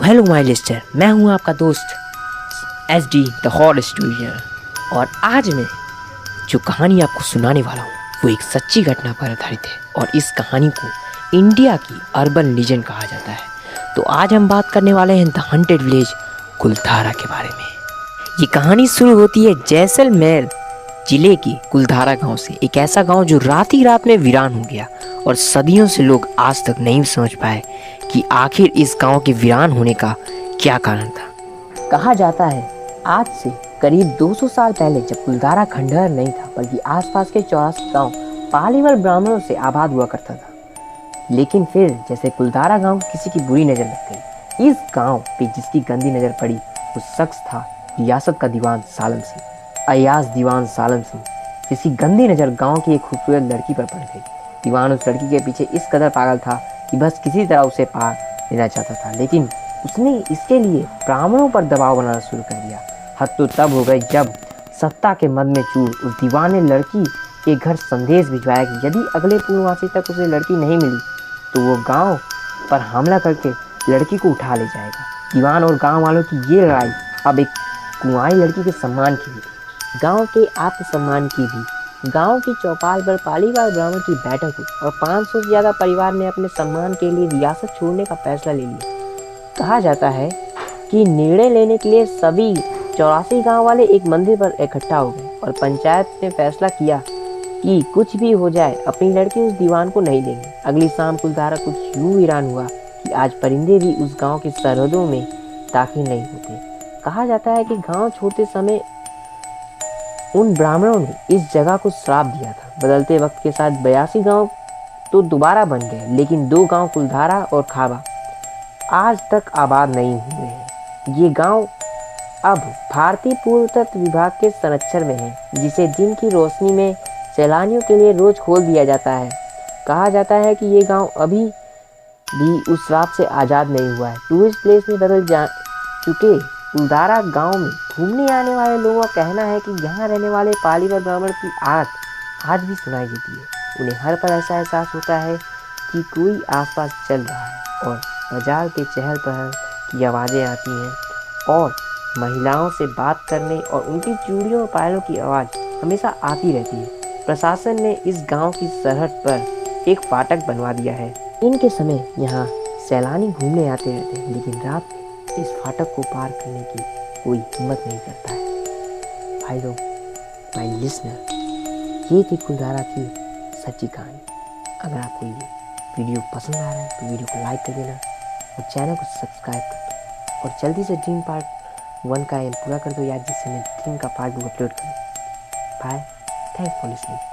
Hello my Leicester, मैं हूं आपका दोस्त S D the horror studio. और आज मैं जो कहानी आपको सुनाने वाला हूं वो एक सच्ची घटना पर आधारित है और इस कहानी को इंडिया की अर्बन लीजेंड कहा जाता है। तो आज हम बात करने वाले हैं द हंटेड विलेज कुलधारा के बारे में। ये कहानी शुरू होती है जैसलमेर जिले की कुलधारा गांव से। एक ऐसा गांव जो रात ही रात में वीरान हो गया और सदियों से लोग आज तक नहीं समझ पाए कि आखिर इस गांव के वीरान होने का क्या कारण था। कहा जाता है आज से करीब 200 साल पहले जब कुलधारा खंडहर नहीं था बल्कि आसपास के 84 गांव पालीवाल ब्राह्मणों से आबाद हुआ करता था। लेकिन फिर जैसे कुलधारा गांव को किसी की बुरी नजर लग गई, इस गांव पे जिसकी गंदी नजर पड़ी वो शख्स था रियासत का दीवान सालम सिंह, अयाज दीवान सालम सिंह, जिसकी गंदी नजर गांव की एक खूबसूरत लड़की पर पड़ गई। दीवान उस लड़की के पीछे इस कदर पागल था कि बस किसी तरह उसे पा लेना चाहता था, लेकिन उसने इसके लिए ब्राह्मणों पर दबाव बनाना शुरू कर दिया। हद तो तब हो गई जब सत्ता के मद में चूर उस दीवान ने लड़की के घर संदेश भिजवाया कि यदि अगले पूर्णमासी तक उसे लड़की नहीं मिली तो वो गांव पर हमला करके लड़की को उठा ले जाएगा। दीवान और गांव वालों की ये लड़ाई अब एक कुंवारी लड़की के सम्मान की भी, गांव के आत्मसम्मान की भी। गांव की चौपाल पर पालीवाल ब्राह्मण की बैठक हुई और 500 से ज्यादा परिवार ने अपने सम्मान के लिए रियासत छोड़ने का फैसला ले लिया। कहा जाता है कि निर्णय लेने के लिए सभी 84 गांव वाले एक मंदिर पर इकट्ठा हो गए और पंचायत ने फैसला किया कि कुछ भी हो जाए अपनी लड़की उस दीवान को नहीं देंगे। अगली शाम कुलधारा कुछ यूं वीरान हुआ कि आज परिंदे भी उस गांव की सरहदों में दाखिल नहीं होते। कहा जाता है कि गांव छोड़ते समय उन ब्राह्मणों ने इस जगह को श्राप दिया था। बदलते वक्त के साथ 82 गांव तो दोबारा बन गए, लेकिन 2 गांव कुलधारा और खाबा आज तक आबाद नहीं हुए हैं। ये गांव अब भारतीय पुरातत्व विभाग के संरक्षण में है, जिसे दिन की रोशनी में सैलानियों के लिए रोज खोल दिया जाता है। कहा जाता है कि ये गांव अभी भी उस श्राप से आज़ाद नहीं हुआ है। टूरिस्ट प्लेस में बदल जा चुके कुलधारा गांव में घूमने आने वाले लोगों का कहना है कि यहाँ रहने वाले पालीवाल ब्राह्मण की आवाज़ आज भी सुनाई देती है। उन्हें हर पल ऐसा एहसास होता है कि कोई आसपास चल रहा है और बाजार के चहल पहल की आवाज़ें आती हैं और महिलाओं से बात करने और उनकी चूड़ियों और पायलों की आवाज़ हमेशा आती रहती है। प्रशासन ने इस गांव की सरहद पर एक फाटक बनवा दिया है। इनके समय यहाँ सैलानी घूमने आते रहते हैं, लेकिन रात में इस फाटक को पार करने की कोई हिम्मत नहीं करता है। भाई लोग, माय लिसनर, ये थी कुलधारा की सच्ची कहानी। अगर आपको ये वीडियो पसंद आ रहा है तो वीडियो को लाइक कर देना और चैनल को सब्सक्राइब कर दो और जल्दी से ड्रीम पार्ट 1 का एम पूरा कर दो यार, जिससे मैं ड्रीम का पार्ट 2 अपलोड करूँ। Bye, thanks for listening.